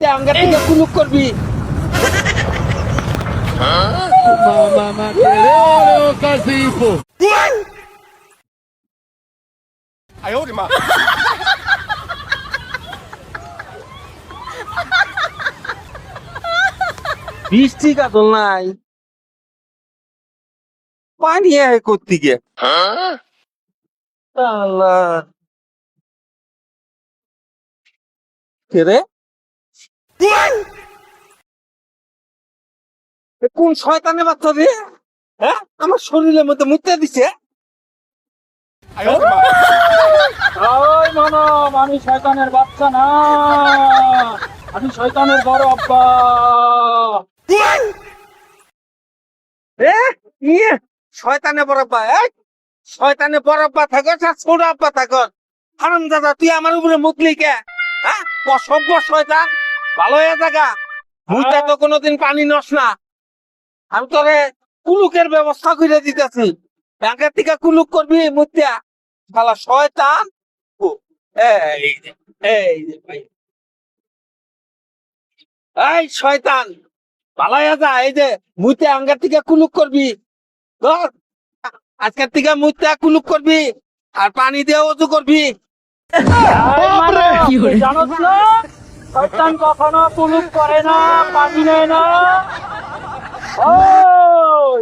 আঙ্গার থেকে কুলুক করবি। Mamma Tereo Casipo. 哎呦我的妈！ বৃষ্টি কাতল নাই, পানি আয় কোত্থেকে? আল্লাহ, কে রে? এ কোন শয়তানের বাচ্চা রে? হ্যাঁ, আমার শরীরের মধ্যে মুতে দিছে। 哎呦我的妈！ ওই মানব, আমি শয়তানের বাচ্চা না, আমি শয়তানের বড় আব্বা। এ ইয়ে, শয়তানের বড় আব্বা, শয়তানের বড় আব্বা থাকস আর ছোট আব্বা থাকস। হারামজাদা, তুই আমার উপরে মুতলি কে? হ্যাঁ, অসভ্য শয়তান, ভালো হয়ে থাকা। মুইটা তো কোনোদিন পানি নস না। আমি তোরে কুলুকের ব্যবস্থা করে দিতেছি। ব্যাংকের থেকে কুলুক করবি মুতিয়া, শালা শয়তান। ও, এই যে, এই যে ভাই, এই শয়তান, পালাইয়া যা। এই যে মুইতে আঙ্গার থেকে কুলুক করবি, ধর আজকের থেকে মুইতে কুলুক করবি আর পানি দিয়ে ওযু করবি। জানোস না, শয়তান কখনো পুলুক করে না, পানি নেয় না। ওই